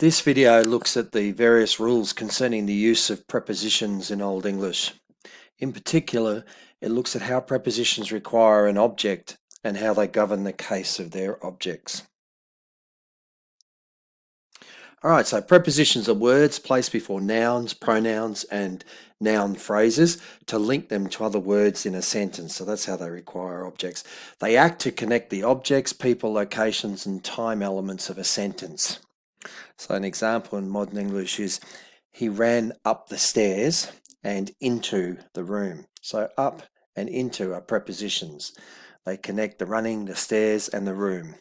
This video looks at the various rules concerning the use of prepositions in Old English. In particular, it looks at how prepositions require an object and how they govern the case of their objects. Alright, so prepositions are words placed before nouns, pronouns and noun phrases to link them to other words in a sentence. So that's how they require objects. They act to connect the objects, people, locations and time elements of a sentence. So an example in modern English is he ran up the stairs and into the room. So up and into are prepositions. They connect the running, the stairs and the room.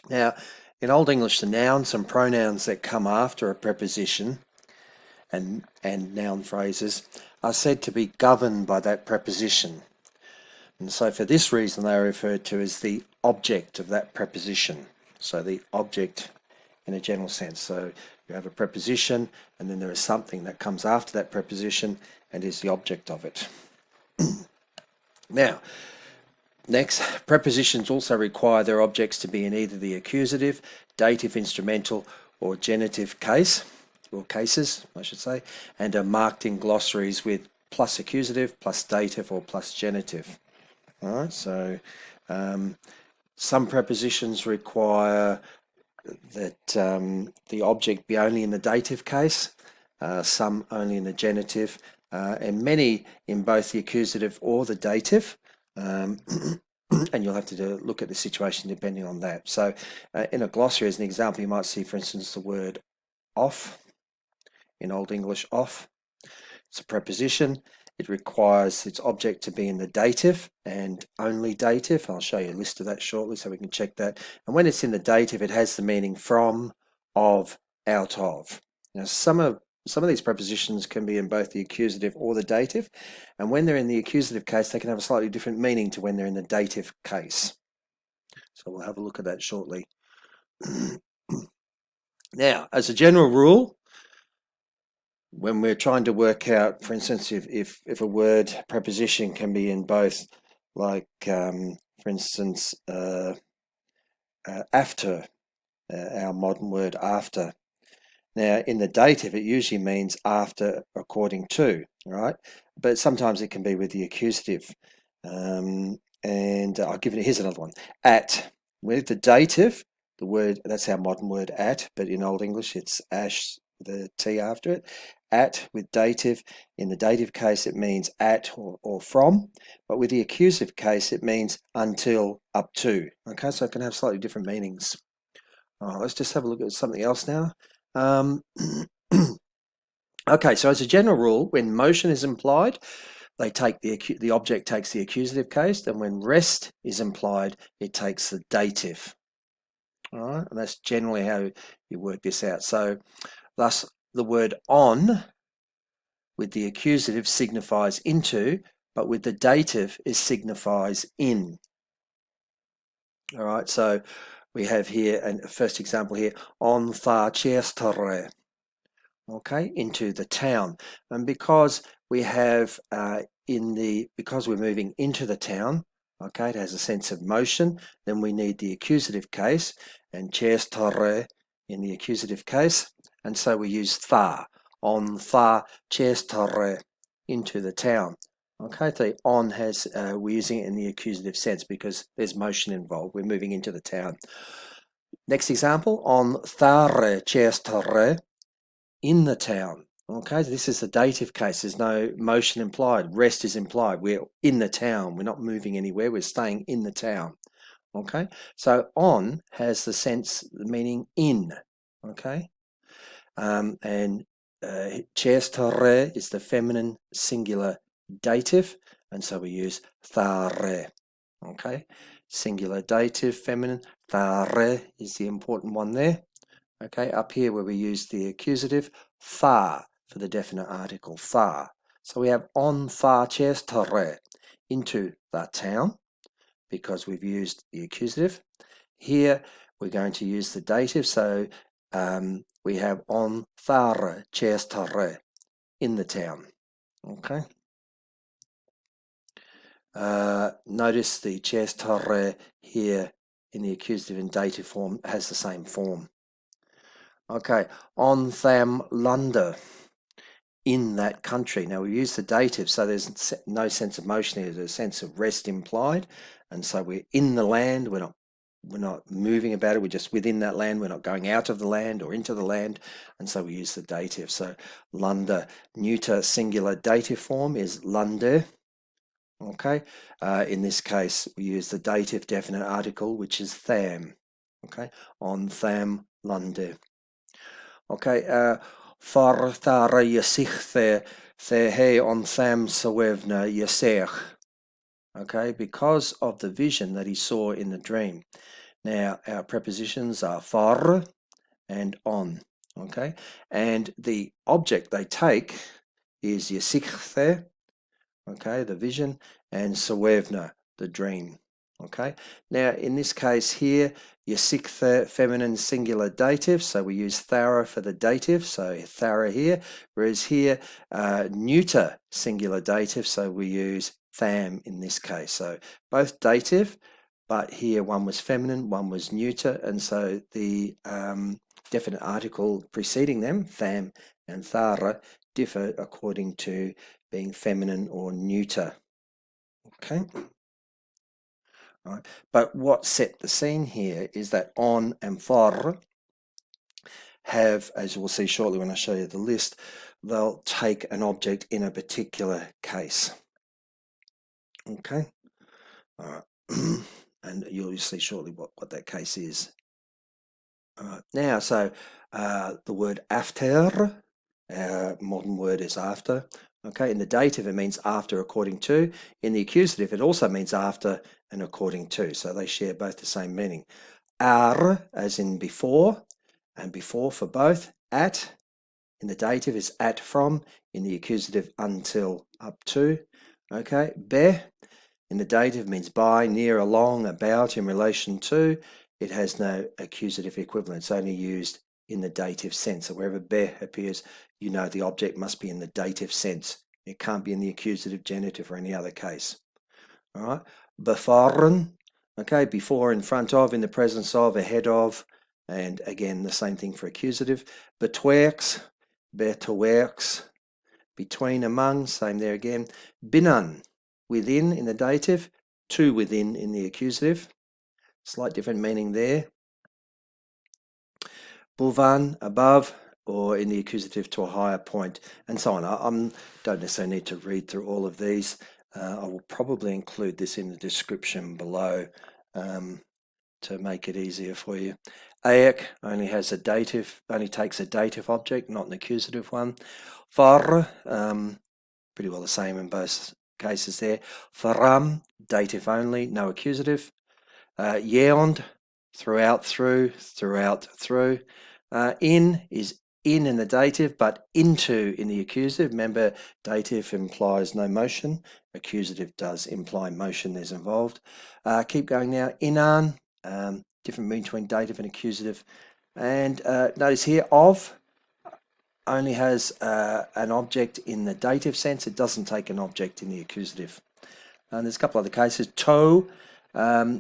Now, in Old English, the nouns and pronouns that come after a preposition and noun phrases are said to be governed by that preposition. And so for this reason, they are referred to as the object of that preposition. So the object in a general sense. So you have a preposition and then there is something that comes after that preposition and is the object of it. Now, next, prepositions also require their objects to be in either the accusative, dative, instrumental or genitive case, or cases I should say, and are marked in glossaries with plus accusative, plus dative or plus genitive. Alright, so some prepositions require that the object be only in the dative case, some only in the genitive, and many in both the accusative or the dative. And you'll have to look at the situation depending on that. So in a glossary, as an example, you might see, for instance, the word off. In Old English, off. It's a preposition. It requires its object to be in the dative and only dative. I'll show you a list of that shortly so we can check that. And when it's in the dative, it has the meaning from, of, out of. Now, some of these prepositions can be in both the accusative or the dative, and when they're in the accusative case, they can have a slightly different meaning to when they're in the dative case. So we'll have a look at that shortly. Now, as a general rule, when we're trying to work out, for instance, if a word preposition can be in both, like for instance, after, our modern word after. Now, in the dative, it usually means after, according to, right? But sometimes it can be with the accusative. And I'll give it, here's another one. At. With the dative, the word, that's our modern word at, but in Old English, it's ash, the T after it. At with dative. In the dative case, it means at or from, but with the accusative case, it means until, up to. Okay, so it can have slightly different meanings. Let's just have a look at something else now. Okay, so as a general rule, when motion is implied, they take the object takes the accusative case, and when rest is implied, it takes the dative. All right, and that's generally how you work this out. So, thus, the word on with the accusative signifies into, but with the dative it signifies in. All right, so we have here a first example here, on the chestere. Okay, into the town, and because we have because we're moving into the town, okay, it has a sense of motion, then we need the accusative case and chestere in the accusative case, and so we use tha, on tha chestere, into the town. Okay, so on has we're using it in the accusative sense because there's motion involved. We're moving into the town. Next example, on thare chestere, in the town. Okay, so this is the dative case. There's no motion implied. Rest is implied. We're in the town. We're not moving anywhere. We're staying in the town. Okay, so on has the sense, the meaning in. Okay, and chestere is the feminine singular dative, and so we use thare. Okay, singular dative, feminine. Thare is the important one there. Okay, up here where we use the accusative, tha for the definite article, tha. So we have on tha chestere, into that town, because we've used the accusative. Here we're going to use the dative, so we have on thare chestere, in the town. Okay. Notice the chestere here in the accusative and dative form has the same form. Okay, on tham lande, in that country. Now we use the dative, so there's no sense of motion here. There's a sense of rest implied, and so we're in the land. We're not moving about it. We're just within that land. We're not going out of the land or into the land, and so we use the dative. So lande, neuter singular dative form is lande. Okay, in this case we use the dative definite article, which is tham. Okay, on tham lande. Okay, for thara yasich the he on tham sawevna yasech. Okay, because of the vision that he saw in the dream. Now our prepositions are for and on. Okay, and the object they take is yasichthe, okay, the vision, and sawevna, the dream. Okay, now in this case here, yasichthe, feminine singular dative, so we use thara for the dative, so thara here, whereas here neuter singular dative, so we use tham in this case. So both dative, but here one was feminine, one was neuter, and so the definite article preceding them, tham and thara, differ according to being feminine or neuter. Okay. All right. But what set the scene here is that on and for have, as we'll see shortly when I show you the list, they'll take an object in a particular case. Okay. All right. And you'll see shortly what that case is. All right. Now, so the word after, modern word is after. Okay, in the dative it means after according to. In the accusative it also means after and according to. So they share both the same meaning. Ar, as in before, and before for both. At, in the dative is at from. In the accusative until, up to. Okay, be, in the dative means by, near, along, about, in relation to. It has no accusative equivalent. It's only used in the dative sense. So wherever be appears, you know the object must be in the dative sense. It can't be in the accusative, genitive, or any other case. All right. Befahren, okay, before, in front of, in the presence of, ahead of, and again the same thing for accusative. Betwerks, betwerks, between, among, same there again. Binnen, within in the dative, to within in the accusative. Slight different meaning there. Bovan, above, or in the accusative to a higher point, and so on. I don't necessarily need to read through all of these. I will probably include this in the description below to make it easier for you. Aek only has a dative, only takes a dative object, not an accusative one. Far, pretty well the same in both cases there. Faram, dative only, no accusative. Yeond, throughout, throughout, through. In is in the dative, but into in the accusative. Remember, dative implies no motion. Accusative does imply motion is involved. Keep going now. Inan, different meaning between dative and accusative. And notice here, of only has an object in the dative sense. It doesn't take an object in the accusative. And there's a couple other cases. To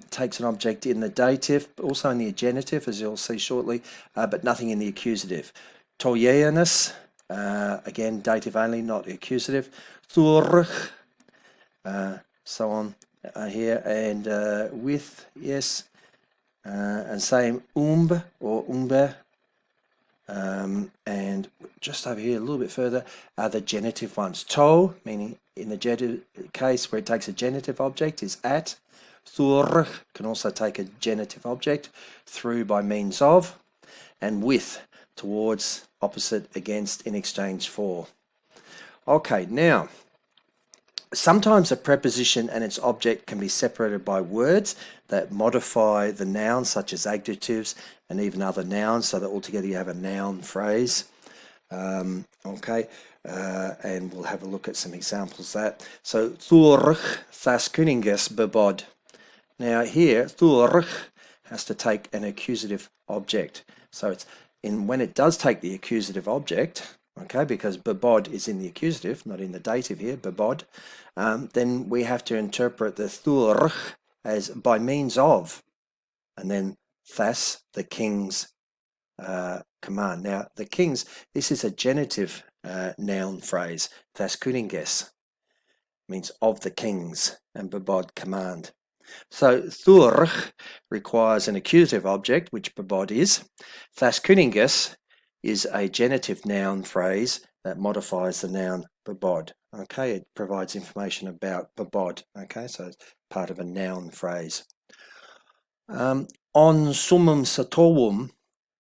takes an object in the dative, also in the genitive, as you'll see shortly, but nothing in the accusative. Toyeanus, again, dative only, not the accusative. Thurch, so on here, and with, yes, and same or umbe, and just over here a little bit further are the genitive ones. To, meaning in the genitive case where it takes a genitive object, is at. Thur can also take a genitive object, through by means of, and with, towards, opposite, against, in exchange for. Okay, now, sometimes a preposition and its object can be separated by words that modify the noun, such as adjectives and even other nouns, so that altogether you have a noun phrase. Okay, and we'll have a look at some examples of that. So, Thurch thas kuninges bebod. Now here, Thurch has to take an accusative object. So it's when it does take the accusative object, okay, because bebod is in the accusative, not in the dative here, bebod, then we have to interpret the Thurch as by means of, and then thas, the king's command. Now, the kings, this is a genitive noun phrase. Das Königes means of the kings, and bebod, command. So, durch requires an accusative object, which bebod is. Das Königes is a genitive noun phrase that modifies the noun bebod. Okay, it provides information about bebod. Okay, so it's part of a noun phrase. On summum satovum,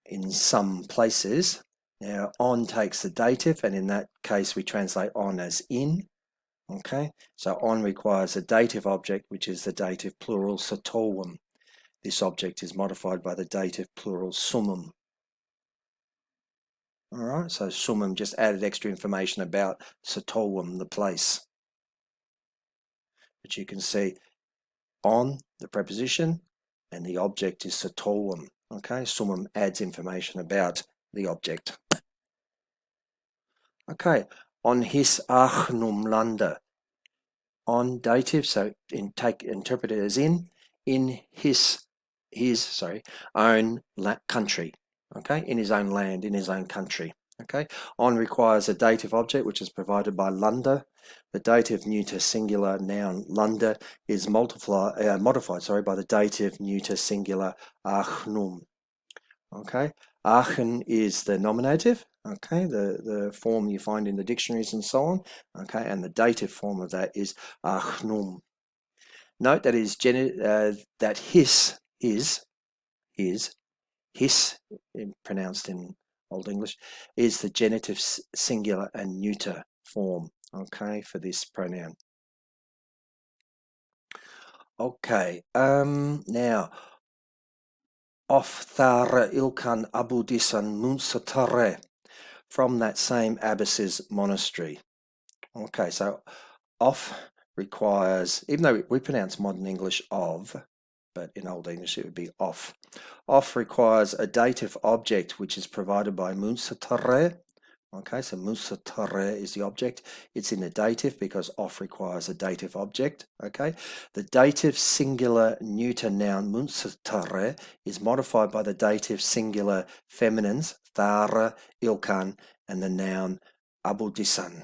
in some places. Now, on takes the dative, and in that case, we translate on as in. Okay, so on requires a dative object, which is the dative plural satovum. This object is modified by the dative plural summum. All right, so summum just added extra information about satovum, the place. But you can see on, the preposition, and the object is satovum. Okay, summum adds information about the object. Okay, on his agnum lande. On dative, so interpret it as in his own country. Okay, in his own land, in his own country. Okay, on requires a dative object, which is provided by lande. The dative neuter singular noun lande is modified by the dative neuter singular agnum. Okay, Aachen is the nominative, okay, the form you find in the dictionaries and so on, okay, and the dative form of that is agnum. Note that that his, pronounced in Old English, is the genitive singular and neuter form, okay, for this pronoun. Okay, now, of thare ilkan abudisan munsatare, from that same abbess's monastery. Okay, so off requires, even though we pronounce modern English of, but in Old English it would be off. Off requires a dative object which is provided by munsatare. Okay, so munsatare is the object. It's in the dative because off requires a dative object. Okay, the dative singular neuter noun munsatare is modified by the dative singular feminines thare, ilkan, and the noun abudisan.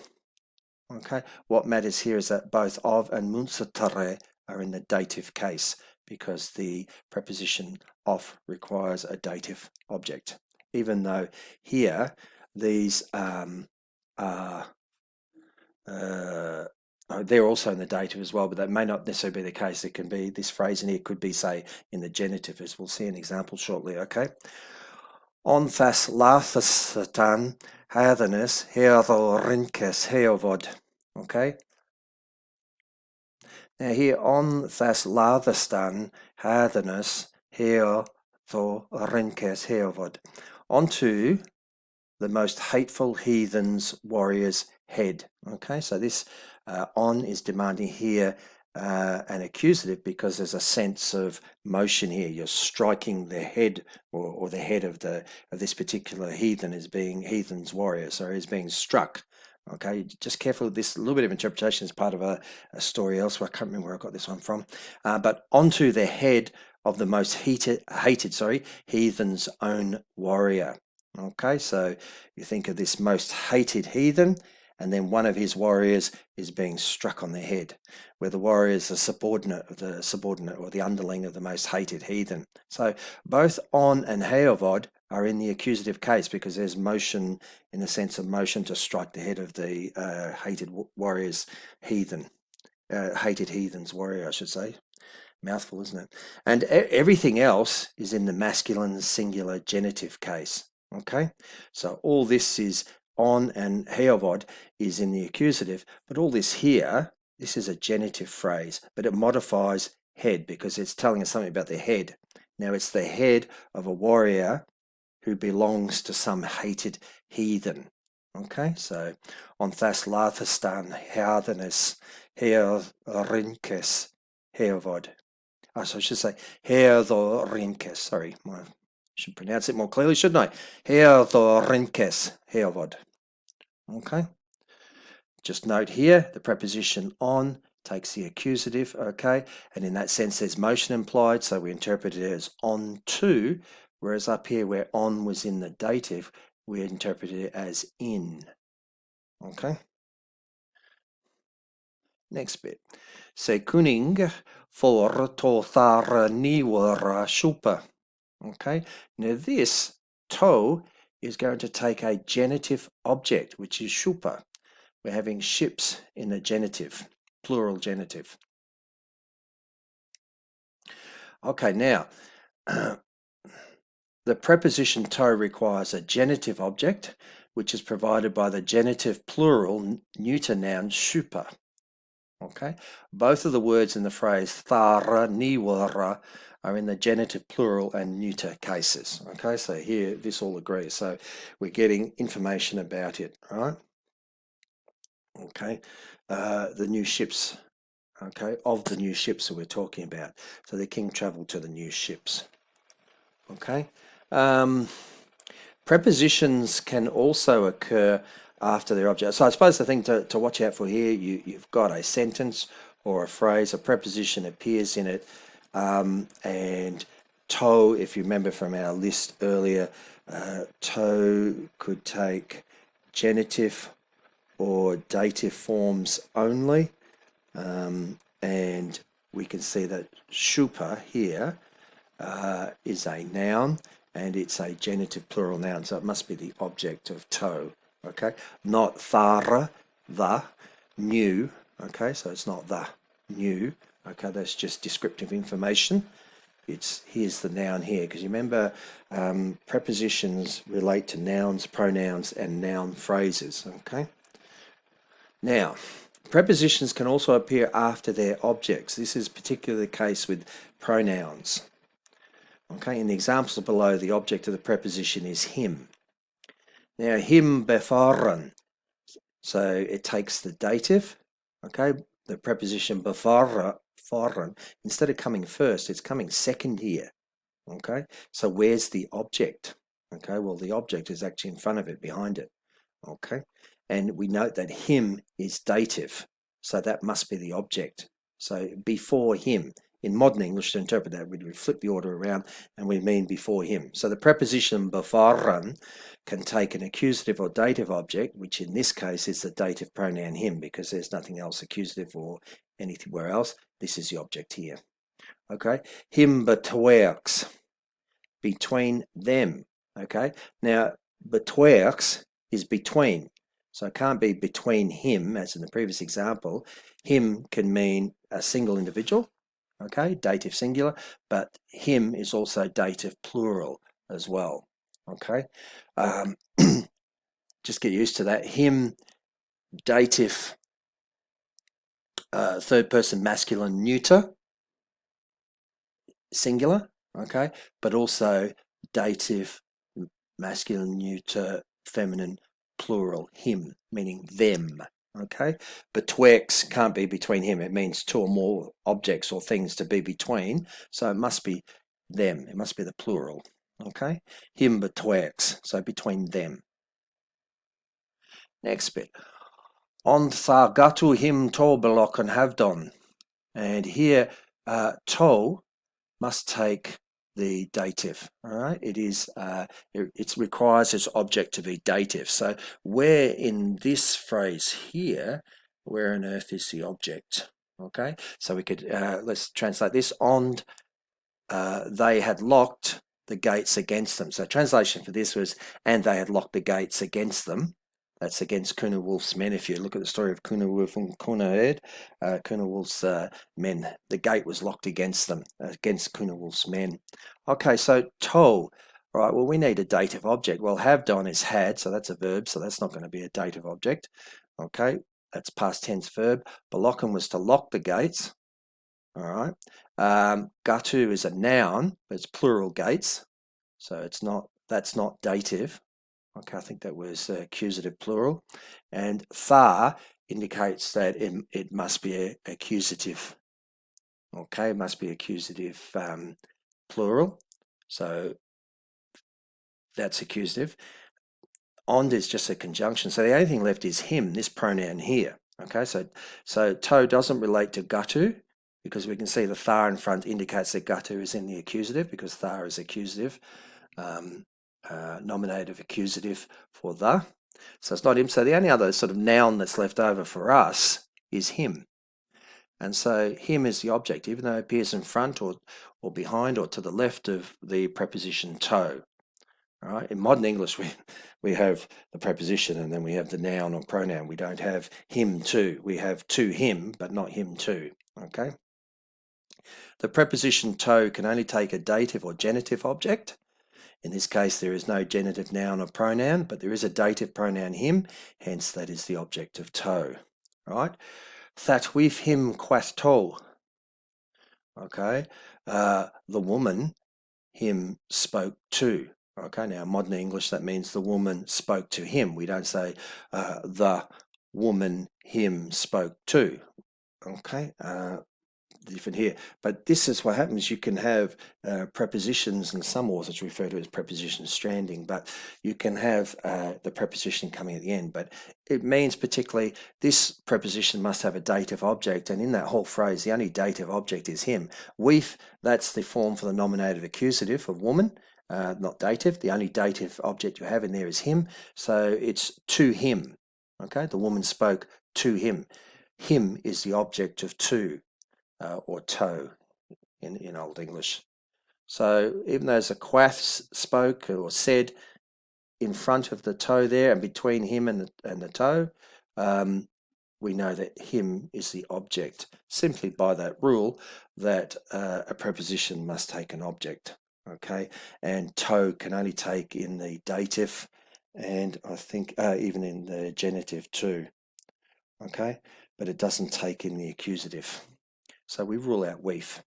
Okay, what matters here is that both of and munsatare are in the dative case because the preposition of requires a dative object, even though here these they're also in the dative as well, but that may not necessarily be the case. It can be, this phrase in here could be, say, in the genitive, as we'll see an example shortly. Okay, on thas lathasatan hadernes heatho rinkes heovod. Okay, now here on thas lathastan hadernes heatho rinkes heovod, onto the most hateful heathen's warrior's head. Okay, so this on is demanding here an accusative because there's a sense of motion here. You're striking the head or the head of this particular heathen is being heathen's warrior, so he's being struck. Okay, just careful. This little bit of interpretation is part of a story elsewhere. I can't remember where I got this one from, but onto the head of the most hated heathen's own warrior. Okay, so you think of this most hated heathen, and then one of his warriors is being struck on the head, where the warrior is the subordinate or the underling of the most hated heathen. So both on and heovod are in the accusative case because there's motion in the sense of motion to strike the head of the hated warrior's heathen, hated heathen's warrior, I should say. Mouthful, isn't it? And everything else is in the masculine singular genitive case. Okay, so all this is on and heovod is in the accusative, but all this here, this is a genitive phrase, but it modifies head because it's telling us something about the head. Now it's the head of a warrior who belongs to some hated heathen. Okay, so on thas lathastan hadernes heorinkes heovod. So I should say heorinkes, sorry, should pronounce it more clearly, shouldn't I? Heorinkes heovod. Okay. Just note here, the preposition on takes the accusative, okay, and in that sense there's motion implied, so we interpret it as on to, Whereas up here where on was in the dative, we interpreted it as in. Okay. Next bit. Se kuning for to thar niwra scypa. Okay. Now this to is going to take a genitive object, which is scypa. We're having ships in the genitive, plural genitive. Okay, now the preposition to requires a genitive object, which is provided by the genitive plural neuter noun scypa. Okay, both of the words in the phrase thara, niwra are in the genitive plural and neuter cases. Okay, so here this all agrees. So we're getting information about it, right? Okay, the new ships. Okay, of the new ships that we're talking about. So the king travelled to the new ships. Okay. Prepositions can also occur after their object. So I suppose the thing to watch out for here, you've got a sentence or a phrase, a preposition appears in it, and to, if you remember from our list earlier, to could take genitive or dative forms only, and we can see that scypa here is a noun, and it's a genitive plural noun, so it must be the object of to. Okay, not thara, the, new. Okay, so it's not the, new. Okay, that's just descriptive information. Here's the noun here, because you remember prepositions relate to nouns, pronouns, and noun phrases. Okay, now prepositions can also appear after their objects. This is particularly the case with pronouns. Okay, in the examples below, the object of the preposition is him. Now, him befahren, so it takes the dative, okay, the preposition befahren, instead of coming first, it's coming second here, okay, so where's the object? Okay, well, the object is actually in front of it, behind it, okay, and we note that him is dative, so that must be the object, so before him. In modern English, to interpret that, we flip the order around and we mean before him. So the preposition befahren can take an accusative or dative object, which in this case is the dative pronoun him, because there's nothing else accusative or anywhere else. This is the object here. Okay, him betwerks, between them. Okay, now betwerks is between, so it can't be between him, as in the previous example. Him can mean a single individual. Okay, dative singular, but him is also dative plural as well. Okay, just get used to that. Him, dative, third person masculine neuter, singular. Okay, but also dative masculine neuter feminine plural, him, meaning them. Okay, betwixt can't be between him. It means two or more objects or things to be between, so it must be them. It must be the plural. Okay, him betwixt, so between them. Next bit. On gatu him to belokon havdon, and here to must take the dative. All right, it requires its object to be dative. So where in this phrase here, where on earth is the object? Okay, so we could let's translate this. On they had locked the gates against them. So translation for this was, and they had locked the gates against them. That's against Cunewulf's men. If you look at the story of Cunewulf and Cunard, Cunewulf's men, the gate was locked against them, against Cunewulf's men. Okay, so to, right, well, we need a dative object. Well, have done is had, so that's a verb, so that's not going to be a dative object. Okay, that's past tense verb. Belokken was to lock the gates. All right. Gatu is a noun, but it's plural gates, so that's not dative. Okay, I think that was accusative plural. And thar indicates that it must be accusative. Okay, it must be accusative plural. So that's accusative. On is just a conjunction. So the only thing left is him, this pronoun here. Okay, so to doesn't relate to gatu, because we can see the thar in front indicates that gatu is in the accusative, because thar is accusative. nominative accusative for the. So it's not him. So the only other sort of noun that's left over for us is him. And so him is the object, even though it appears in front or behind or to the left of the preposition to. All right. In modern English, we have the preposition and then we have the noun or pronoun. We don't have him to. We have to him, but not him to. Okay. The preposition to can only take a dative or genitive object. In this case, there is no genitive noun or pronoun, but there is a dative pronoun him, hence that is the object of to. Right? That with him quath to. Okay. The woman him spoke to. Okay, now modern English, that means the woman spoke to him. We don't say the woman him spoke to. Okay, different here. But this is what happens. You can have prepositions, and some authors refer to it as preposition stranding, but you can have the preposition coming at the end. But it means particularly this preposition must have a dative object, and in that whole phrase, the only dative object is him. We've, that's the form for the nominative accusative of woman, not dative. The only dative object you have in there is him, so it's to him. Okay, the woman spoke to him. Him is the object of to. Or to in Old English. So even though there's a quath spoke or said in front of the to there and between him and the to, we know that him is the object simply by that rule that a preposition must take an object. Okay, and to can only take in the dative and I think even in the genitive too. Okay, but it doesn't take in the accusative. So we rule out we've.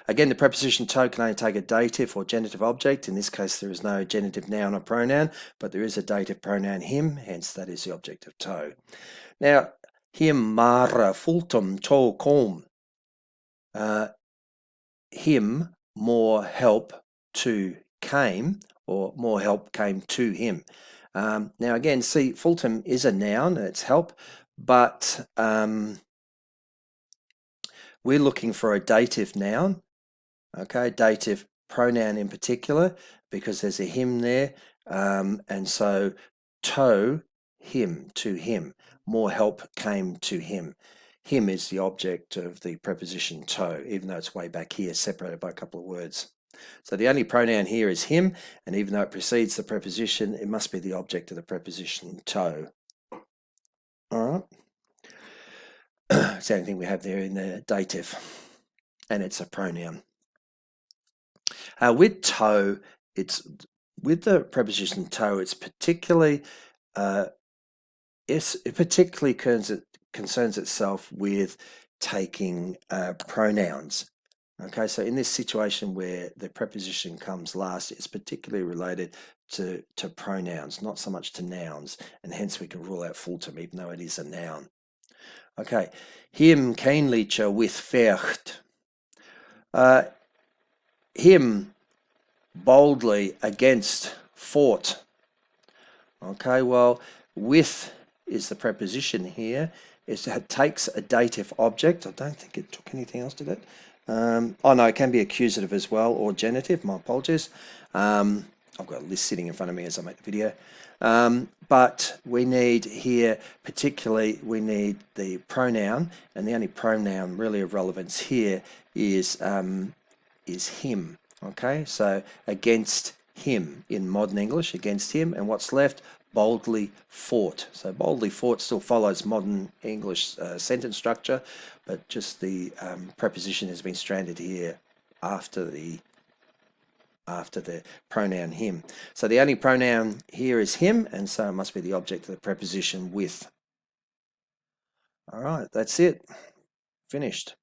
Again, the preposition to can only take a dative or genitive object. In this case, there is no genitive noun or pronoun, but there is a dative pronoun him, hence that is the object of to. Now, him mara fultum to com. Him more help to came, or more help came to him. Now again, see, fultum is a noun, it's help, but we're looking for a dative noun, okay, dative pronoun in particular, because there's a him there, and so to him, more help came to him. Him is the object of the preposition to, even though it's way back here, separated by a couple of words. So the only pronoun here is him, and even though it precedes the preposition, it must be the object of the preposition to. All right. It's the only thing we have there in the dative, and it's a pronoun. With to, it's with the preposition to, it's particularly it particularly concerns itself with taking pronouns. Okay, so in this situation where the preposition comes last, it's particularly related to pronouns, not so much to nouns, and hence we can rule out fultum, even though it is a noun. Okay, him keenlicher with fecht. Him boldly against fought. Okay, well, with is the preposition here. It takes a dative object. I don't think it took anything else, did it? Oh no, it can be accusative as well, or genitive. My apologies. I've got a list sitting in front of me as I make the video. But we need here, particularly, we need the pronoun, and the only pronoun really of relevance here is him. Okay, so against him in modern English, against him, and what's left? Boldly fought. So boldly fought still follows modern English sentence structure, but just the preposition has been stranded here after the pronoun him. So the only pronoun here is him, and so it must be the object of the preposition with. All right, that's it. Finished.